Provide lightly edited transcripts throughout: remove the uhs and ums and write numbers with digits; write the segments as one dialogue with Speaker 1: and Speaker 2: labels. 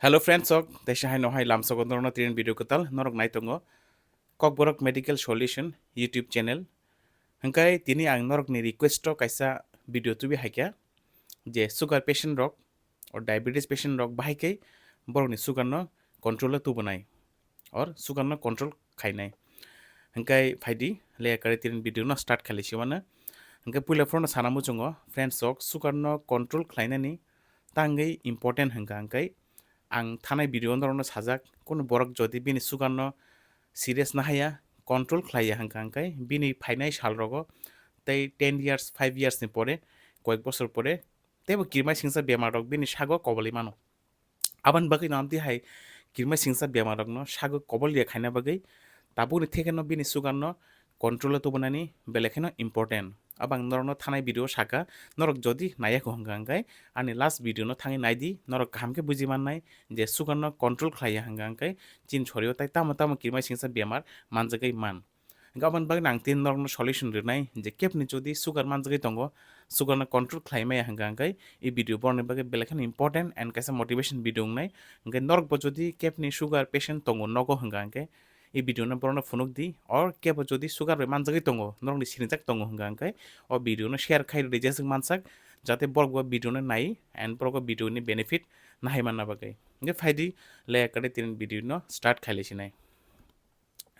Speaker 1: Hello friends, desha hai no hai lam sogon dorno tirin video kotal norok nai tongo kokborok medical solution YouTube channel hangkai tini ang norok ni request kaisa video tubi haikya je sugar patient rok or diabetes patient rok bahai borok ni sugar no control tu banai or sugar no control khainai hangkai phaidi le kare tirin video no start khali siwana hangkai pula phone sanamu chungo friends sugar no control khlainani tangai important hangkai ang थानाय video दरनो साजाक कोनो बरक जदि बिनि सुगारनो Sirius ना हाया control खालाया हांकांकाय बिनि फाइनाय साल रगो तै 10 years 5 years नि परे कयेक बছর परे तेबो किरमाय सिंसा बेमार रग बिनि सागो कबलि मानो आबान बागै नामति हाय किरमाय सिंसा बेमार रगनो सागो कबलिया खायना बागै ताबुनि थेकेनो बिनि सुगारनो कंट्रोल तो बनानि बेलेखेनो important abang norno thanai video saka norok jodi naya ko hangangkai ani last video no thangi naidi norok kamke buji mannai je sugar no control khlaiya hangangkai chin chorio tai tamo tamo kirmai singsa bemar manjagai man gaban bag nang tin norno solution rinai je kepni jodi sugar manjagai tongo sugar no control khlaimai hangangkai e video borne bage belekhan important and kaisa motivation video ngai ngai norok bo jodi kepni sugar patient tongo nogo hangangkai এই video না বড় ফোনক দি আর কেবো যদি sugar মানজাগি তঙ্গ নরং দি সিরিজাক তঙ্গ হংগাংকাই ও video না share খাই রেজাসক মানসাক যাতে বড় video না নাই এন্ড বড় ভিডিও নি বেনিফিট নাহাই মাননা বাগাই গে ফাইদি লে কাটে তিন ভিডিও ন স্টার্ট খাইলেছি নাই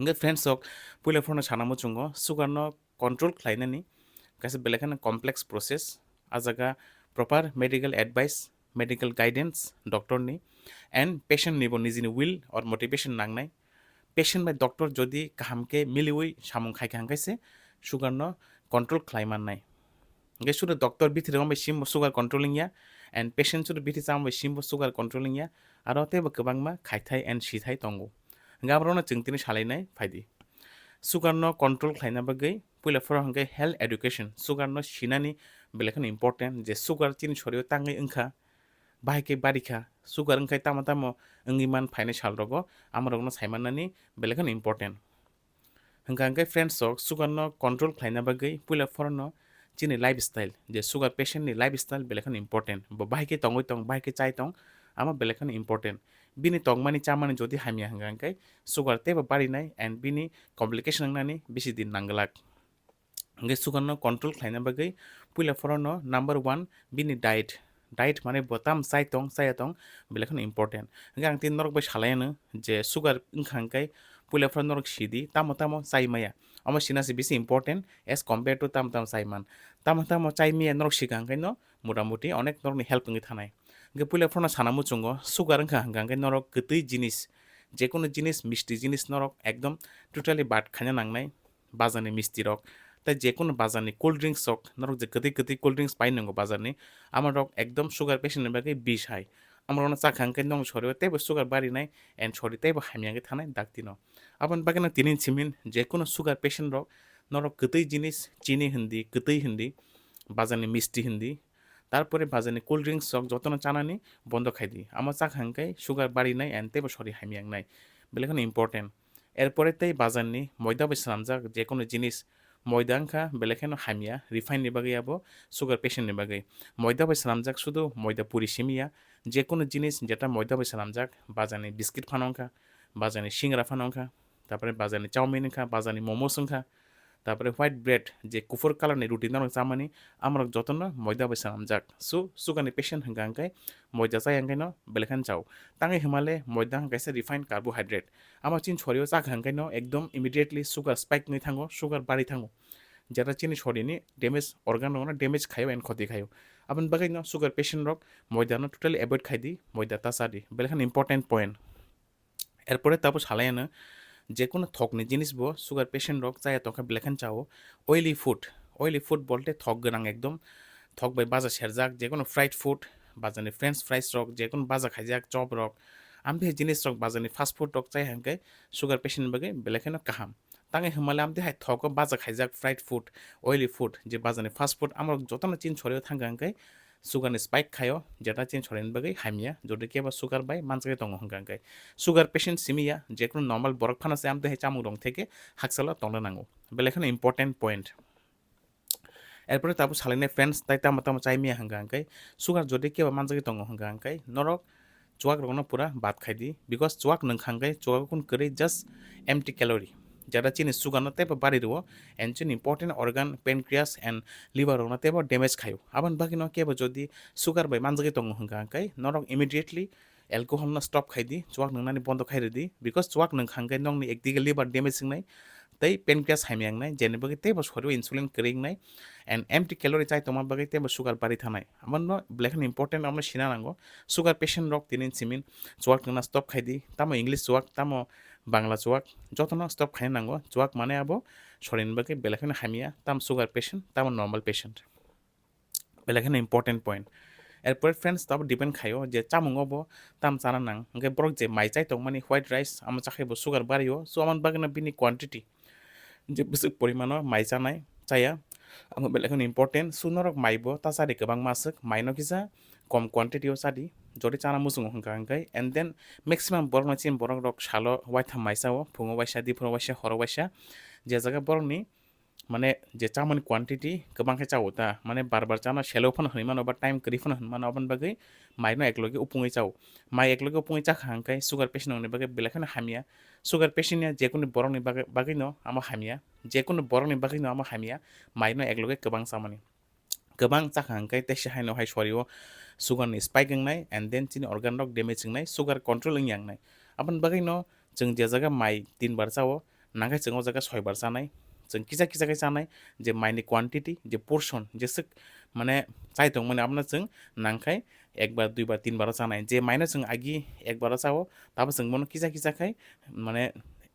Speaker 1: গে फ्रेंड्स হক পুলে ফোন সানামু চুঙ্গ সুগার ন কন্ট্রোল খাইনানি কাছে বেলেখান কমপ্লেক্স প্রসেস আজাগা proper medical advice medical guidance doctor নি এন্ড পেশেন্ট নিব নিজনি উইল অর মোটিভেশন নাংনাই पेशेंट बाय डॉक्टर जदि कामके मिलिवै सामुं खाइके हांखाइसे सुगार न कंट्रोल खालामनाय गे सुद डॉक्टर बिथिर माबे सिम सुगार कंट्रोलिंग या एंड पेशेंट सुद बिथि सामबे सिम सुगार कंट्रोलिंग या आरो तेबो गोबांमा खाइथाय एंड सिथाय तंगो गाब्रनो जोंतिनि सालायनाय फायदि सुगार न कंट्रोल खालायना बागै पयला फरा हांखे हेल्थ एडुकेशन सुगार न सिनानि बेलेखन इम्पोर्टेन्ट जे सुगार चिन सरियो तांगै ओंखा बाहायके बारिखा सुगार ओंखाय तामा तामो ओंगिमान फाइनाय सालरगो आमरगनो सायमाननानि बेलेखन इम्पोर्टेन्ट हंगांगे फ्रेंड्स सुगार न कंट्रोल खालायना बागै पयला फरानो चिनि लाइफस्टाइल जे सुगार पेशेंट नि लाइफस्टाइल बेलेखन इम्पोर्टेन्ट बाहायके तंगै तंग बाहायके चाय तंग आमा बेलेखन इम्पोर्टेन्ट बिनि तंगमानि चामानि जदि हामिया हंगांगे सुगार तेबो बारिनाय एंड बिनि कम्प्लिकेशन नांनानि बेसि दिन नांगलाक हंगे सुगार न कंट्रोल खालायना बागै पयला फरानो नंबर 1 बिनि डाइट माने बताम चाय तंग बेलेखन इम्पोर्टेन्ट हंगे आं तिन नरक बाय सालायानो जे सुगार ओंखांखाय पयला फरा नरक सिदि तामो तामो चाय माया अमा सिनासि बेसि important as compare to तामो तामो Chayaman तामो तामो चाय मिया नरक सिगांखाय न मोटामुटी अनेक नरकनि हेल्प नङै थानाय हंगे पयला फरा सानामु चंगो सुगार ओंखांखाय नरक गतै जिनिस जेकुनु जिनिस मिष्टि जिनिस नरक एकदम टोटाली बाद खाना नांनाय बाजारनि मिष्टि रक তাই যে কোনো বাজারনি কোল্ড ড্রিঙ্কস হক নরক যে গতি গতি কোল্ড ড্রিঙ্কস পাই নাঙ্গো বাজারনি আমার রক একদম সুগার পেশেন্টের বাকি বিষ হাই আমার অনেক চা খাঙ্কাই নং সরিয়ে তাইবো সুগার বাড়ি নাই এন্ড সরি তাইবো হামিয়াকে থানায় ডাকতি ন আবার বাকি না তিনিন সিমিন যে কোনো সুগার পেশেন্ট রক নরক গতই জিনিস চিনি হিন্দি গতই হিন্দি বাজারনি মিষ্টি হিন্দি তারপরে বাজারনি কোল্ড ড্রিঙ্কস হক যত না চানানি বন্ধ খাই দিই আমার চা খাঙ্কাই সুগার বাড়ি নাই এন্ড তাইবো সরি হামিয়াক নাই বেলেখান ইম্পর্টেন্ট এরপরে তাই বাজারনি ময়দা বেসালাম যাক যে কোনো জিনিস ময়দা আংখা বেলেখানো হামিয়া রিফাইন नि बागै आबो सुगार पेशेंट नि बागै ময়দা बाय सालामजाक শুধু ময়দা পুরি সিমিয়া যে কোনো জিনিস যেটা ময়দা বাই সালামজাক বাজানি বিস্কিট ফানংখা বাজানি সিংরা ফানংখা তারপরে বাজানি চাউমিন খা বাজানি মোমো সংখা তারপরে হোয়াইট ব্রেড যে কুফুর কালারনি রুটি নারং চামানি আমরা যতন ময়দা বাই সালামজাক সুগারনি পেশেন্ট হंगांखाय ময়দা চাইयांखायनो बेलेखान चाव तांगै हिमाले मयदा हांखायसे रिफाइन कार्बोहाइड्रेट आमा चिन सरियो चाखांखायनो एकदम इमिडिएटली सुगार स्पाइक नै थांगो सुगार बारि थांगो যেটা চিনি শরীরনি ড্যামেজ অর্গান না ড্যামেজ খাইও এন্ড ক্ষতি খাইও আপন বাগাই না সুগার পেশেন্ট রক ময়দা না টোটালি অ্যাভয়েড খাই দি ময়দা তাসাদি বেলেখান ইম্পর্টেন্ট পয়েন্ট এরপরে তারপর সালায়ানো যে কোনো থকনি জিনিস বো সুগার পেশেন্ট রক চাই তখন বেলেখান চাও অয়েলি ফুড বলতে থক গোনাং একদম থক বাই বাজা সেরজাক যে কোনো ফ্রাইড ফুড বাজানি ফ্রেঞ্চ ফ্রাইস রক যে কোনো বাজা খাইজাক চপ রক আমি জিনিস রক বাজানি ফাস্ট ফুড রক চাই হাঙ্কাই সুগার পেশেন্ট বাগে বেলেখানো কাহাম তাঙে হিমালে আমি হাই থক বাজা খাইজাক ফ্রাইড ফুড অয়েলি ফুড যে বাজানি ফাস্ট ফুড আমার যতনা চিন ছড়িয়ে থাঙ্গা হাঙ্কাই সুগারনি স্পাইক খাইও যেটা চিন ছড়াইনি বাগै হামিয়া যদি কেবা সুগার বাই মানসাকে দङ হাঙ্কাই সুগার পেশেন্ট সিমিয়া যে কোনো নর্মাল বরক ফানাসে আমি হাই চামু রং থেকে হাকসালা তংলে নাঙ্গো বেলেখানো ইম্পর্টেন্ট পয়েন্ট এরপরে তারপর সালাইনে ফ্রেন্ডস তাই তামা তামা চাই মিয়া হাঙ্গাঙ্কাই সুগার যদি কেবা মানসাকে দङ হাঙ্গাঙ্কাই নরক chuak rokno pura bad khai di because chuak nang khangai chuak kun kare just empty calorie jara chini sugar no teba bari ro and chin important organ pancreas and liver rokno teba damage khayo aban bagi no kebo jodi sugar bai manjagi tong hanga kai norok immediately alcohol na stop khai di chuak nang nani bondo khai di because chuak nang khangai nong ni ekdiga liver damage ngai tei pancreas haimyang nai jeni bagi teba sorio insulin kering nai and empty calorie chai toma bagi teba sugar bari thanai aman no black important amna shina nango sugar patient rok tinin simin chuak nang na stop khai di tamo english chuak tamo bangla chuak jotono stop khai nango chuak mane abo sorin bagi black hamia tam sugar patient tam normal patient black important point এরপরে friends তারপর depend খাইও যে চামুং of তাম চানা নাং ওকে বরক যে মাই চাই তো মানে হোয়াইট রাইস আমার চাখাইব সুগার বাড়িও সো আমার বাগানে বিনি কোয়ান্টিটি যে বেশি পরিমাণ মাই চানাই চাইয়া আমার বেলা এখন ইম্পর্টেন্ট সুনরক মাইব তা চারি গোबां মাসক মাইনো কিসা কম কোয়ান্টিটিও চাদি যদি চানা মুসুং হংকা হংকাই এন্ড দেন ম্যাক্সিমাম বরক চিন বরক রক সালো ওয়াইথাম মাইসাও ফুঙো বাইসা দিফুর বাইসা হর বাইসা যে জায়গা বরকনি মানে যে চামনি কোয়ান্টিটি गोबांखाय चावो ता माने बार चाना सेलो फन हनि मानो बा टाइम करि फन मानो अपन बागै माइनो एकलगे उपुङै चाव माइ एकलगे उपुङै चाखांखाय सुगार पेशेंट नि बागै बेलेखन हामिया सुगार पेशेंट या जेकुनु बरनि बागै न आमा हामिया जेकुनु बरनि बागै न आमा हामिया माइनो एकलगे गोबां चामानि गोबां चाखांखाय तेसे हाइनो हाइ सरियो सुगारनि स्पाइकिं नाय एन्ड देन चिनि अर्गान रक डेमेजिं नाय सुगार कन्ट्रोलिं yang नाय अपन बागै न जों जे जागा माइ 3 बार चावो नागाय जों जागा 6 बार जानाय जों किसा किसाखाय जानाय जे माइनि क्वान्टिटी जे पोर्शन जेसे माने चाइ दं माने आपना जों नांखाय 1 बार 2 बार 3 बार जानाय जे माइनो जों आगि 1 बार चावो ताबो जों मनो किसा किसाखाय माने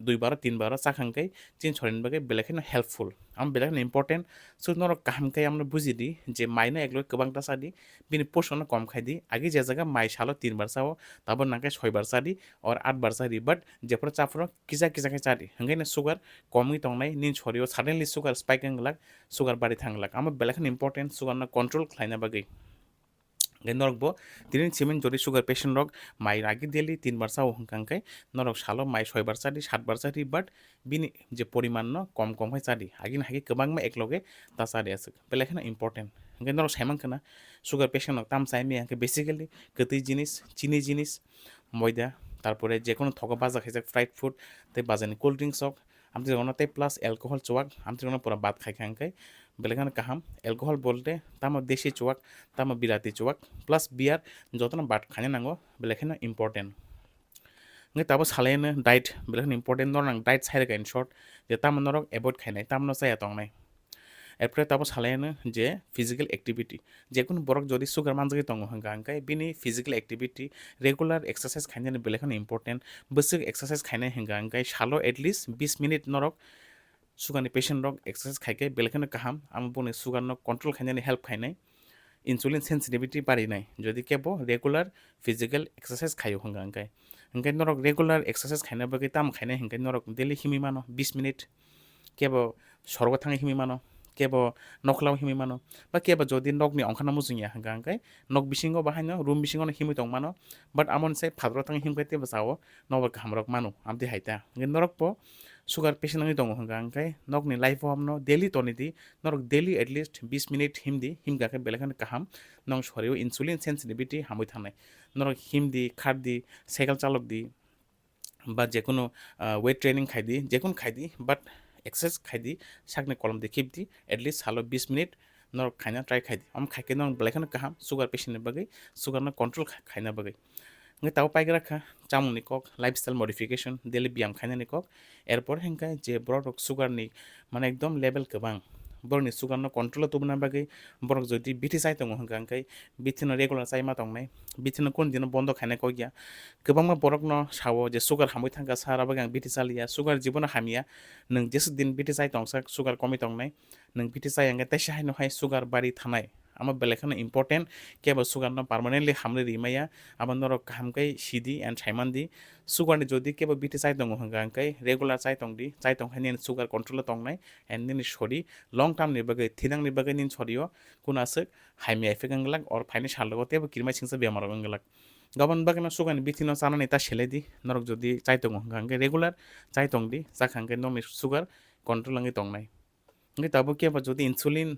Speaker 1: 2 बार 3 बार चाखांखाय चिन सरिन बागै बेलेखैनो हेल्पफुल आम बेलेखैनो इम्पोर्टेन्ट सो नर कामखाय आमनो बुजिदि जे माइनो एकलो गोबांटा सादि बिनि पोर्शन कम खायदि आगि जे जागा माइ सालो 3 बार चावो ताबो नांखाय 6 बार सादि और 8 बार सादि बट जेफोर चाफोर किसा किसाखाय चादि हंगायनो सुगार कमि तंनाय निन सरियो सडनलि सुगार स्पाइकिं लाग सुगार बारि थांलाक आम बेलेखैनो इम्पोर्टेन्ट सुगार ना कंट्रोल खालायना बागै नरकबो दिनै सिमेन जरि सुगार पेशेंट रक माइ रागि डेली 3 बार चाव हंकांखाय नरक सालो माइ 6 बार चादि 7 बार चादि बट बिनि जे परिमाण न कम कम हाय चादि आगिन हागि गोबां मा एकलगे ता चादि आसक बेलेखैनो इम्पोर्टेन्ट हंगे नरक साइमानखना सुगार पेशेंट ताम चाइमे हंगे बेसिकली गतै जिनिस चिनि जिनिस ময়দা তারপরে যে কোনো থকা বাজা খাইছে ফ্রাইড ফুড তাই বাজানি কোল্ড ড্রিঙ্কস হোক আমি যখন তাই প্লাস অ্যালকোহল চোয়াক আমি যখন পুরো বাদ খাই খাই বেলেখানে কাহাম অ্যালকোহল বলতে তামা দেশি চোয়াক তামা বিরাতি চোয়াক প্লাস বিয়ার যত না বাদ খানে নাঙ্গো বেলেখানে ইম্পর্টেন্ট তাবো সালাইनो ডায়েট বেলেখানে ইম্পর্টেন্ট নরনাং ডায়েট সাইড গাइन शर्ट যে তামা নরক এভয়েড খাইনাই তামনো চাইয়া তংনাই এরপরে তাবো সালাইनो যে ফিজিক্যাল অ্যাক্টিভিটি যে কোনো বরক যদি সুগার মানজাগি তঙ্গ হাঙ্কা হাঙ্কাই বিনি ফিজিক্যাল অ্যাক্টিভিটি রেগুলার এক্সারসাইজ খাইনানি বেলেখানে ইম্পর্টেন্ট বসিক এক্সারসাইজ খাইনাই হাঙ্কা হাঙ্কাই সালো এটলিস্ট 20 মিনিট নরক সুগারनि पेशेंट रक एक्सारसाइज खाइके बेलेखाने काहाम आम बुंनि सुगार न कंट्रोल खाइनानि हेल्प खाइनाय इन्सुलिन सेन्सिटिविटी बारिनाय जदि केबो रेगुलार फिजिकल एक्सारसाइज खायो हंगा हंगाय हंगाय नरक रेगुलार एक्सारसाइज खाइना बगै ताम खाइनाय हंगाय नरक डेली हिमि मानो 20 मिनिट केबो सरग थाङै हिमि मानो केबो नखलाव हिमि मानो बा केबो जदि नकनि अंखाना मुजुंया हंगा हंगाय नक बिसिङाव बाहायनो रुम बिसिङाव हिमि दं मानो बाट आमन से फाद्र थाङै हिमगाय तेबो जावो नबो कामरक मानो आमदि हाइता हंगाय नरक पो सुगार पेशेंट नङै दङ हंगा हंगाय नकनि लाइफ हमनो डेली तनिदि नरक डेली एटलिस्ट 20 मिनिट हिमदि हिमगाके बेलेखाने काहाम नंग सरियो इन्सुलिन सेन्सिटिविटी हामै थानाय नरक हिमदि खारदि साइकेल चालकदि बा जेकुनो वेट ट्रेनिंग खाइदि जेकुन खाइदि बाट एक्सारसाइज खाइदि सागने कलम दि खिबदि एटलिस्ट सालो 20 मिनिट नरक खाइना ट्राई खाइदि हम खाइके नंग बेलेखाने काहाम सुगार पेशेंट बगै सुगार न control खाइना बगै ngai taw paigara kha chamung ni kok lifestyle modification daily biam khaina ni kok erpor hengkai je borok sugar ni mane ekdom level kebang borok ni sugar no control to bna bagai borok jodi biti sai tong hengkai biti no regular sai ma tong nai biti no kon dino bondo khaina ko gya kebang ma borok no sawo je sugar hamui thangka sara bagang biti salia sugar jibona hamia nung jesu din biti sai tong sak sugar komi tong nai nung biti sai anga ta sai no hai sugar bari thanai আমার বেলেখানে important কেবল sugar না permanently হামলে রিমাইয়া আমার নরক হামকাই Sidi and সাইমানদি সুগারনি যদি কেবল বিটি চাই দङ হংকাই regular চাই তংদি চাই তংখাই নিন সুগার কন্ট্রোল তংনাই এন্ড নিন সরি লং টার্ম नि बगै थिनां नि बगै निन सरियो कुनासक हाइमे एफेक्ट अंगलाक और फाइने सालगो तेबो किरमाय सिंसा बेमार अंगलाक गाबन बागना सुगारनि बिथिनो चानानै ता सेलेदि नरक যদি চাই দङ हंकांगे रेगुलार চাই तंदि जाखांगे नंनि सुगार कन्ट्रोल अंगै तंनाय ngai tabo keba jodi insulin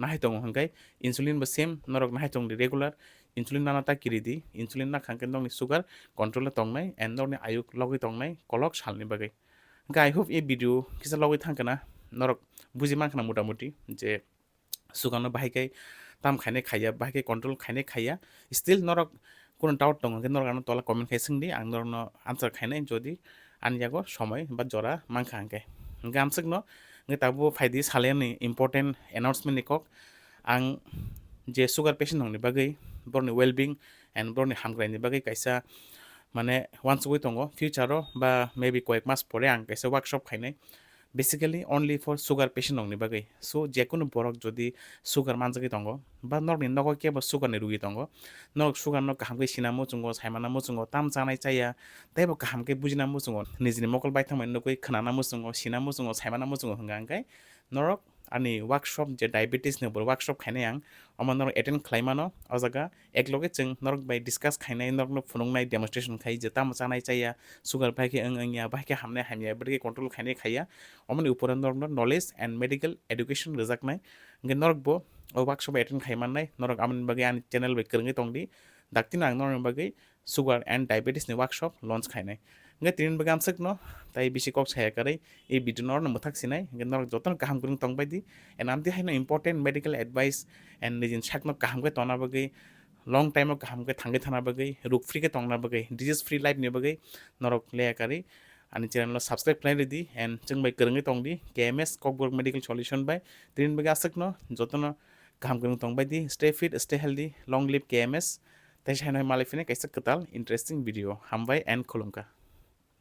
Speaker 1: nahi tong hangkai insulin ba same norok nahi tong di regular insulin nana ta kiri di insulin na khangke nong ni sugar control tongnai and nong ni ayuk logi tongnai kolok salni bagai I hope এই video কিছু লগে থাকে না নরক বুঝি মানখানা মোটামুটি যে সুগানো বাহাইকাই তাম খাইনে খাইয়া বাহাইকাই কন্ট্রোল খাইনে খাইয়া স্টিল নরক কোনো ডাউট দङ নরক আনো তলা কমেন্ট খাই সোंदि आं नरनो आन्सार खाइनाय যদি আনিয়াগো সময় বা জরা মাংখা আংকে আমসক ন তাবো ফাইদি সালেনি ইম্পর্টেন্ট অ্যানাউন্সমেন্ট নিকক आं जे सुगार पेशेंट दंनि बागै बरनि वेलबिं एन्ड बरनि हामग्रायनि बागै कायसा माने वान्स वे दङ फिउचाराव बा मेबि कयेक मास परे आं कायसा workshop खायनाय basically only four sugar patient दंनि बागै सो जेकुनु बरक जदि सुगार मानजागै दङ बा नरनि नगो केबो सुगारनि रुगि दङ नरक सुगार न काहामकै सिना मुचुंगो सायमाना मुचुंगो ताम जानाय जाया तैबो काहामकै बुजिना मुचुंगो निजिनि मकल बायथांमै नगै खोनाना मुचुंगो सिना मुचुंगो सायमाना मुचुंगो हंगांगाय नरक आनि वार्कशप जे डायबिटिस नि बर वार्कशप खायनाय आं अमा नरक एटेन्ड खालायमानो अजागा एकलगे जों नरक बाय डिसकास खायनाय नरक फुनुंनाय डेमनस्ट्रेशन खाय जे ताम जानाय जाया सुगार बायके ओंया बायके हामनाय हामया बरके कंट्रोल खायनाय खाया अमनि उपरे नरक नलेज एन्ड मेडिकल एडुकेशन रोजाकनाय नगे नरक बो वार्कशप एटेन्ड खायमानाय नरक आमनि बागै आनि चेनेल बाय करङै तंदि दाक्तिना आं नरक बागै सुगार एन्ड डायबिटिस नि वार्कशप लॉन्च खायनाय nge tin bagam sek no tai bisi kok saya karai e video nor no muthak sinai nge nor joton kaham kurung tong baidi and amti haino important medical advice and nijin shak no kaham ke tona bagai long time kaham ke thangai thana bagai ruk free ke tongna bagai disease free life ne bagai norok le kari ani channel lo subscribe play di and chung bai kurungi tong di KMS kokborg medical solution bai tin baga sek no joton kaham kurung tong baidi stay fit stay healthy long live KMS tai sai noi malifine kaisa katal interesting video hambai and khulumka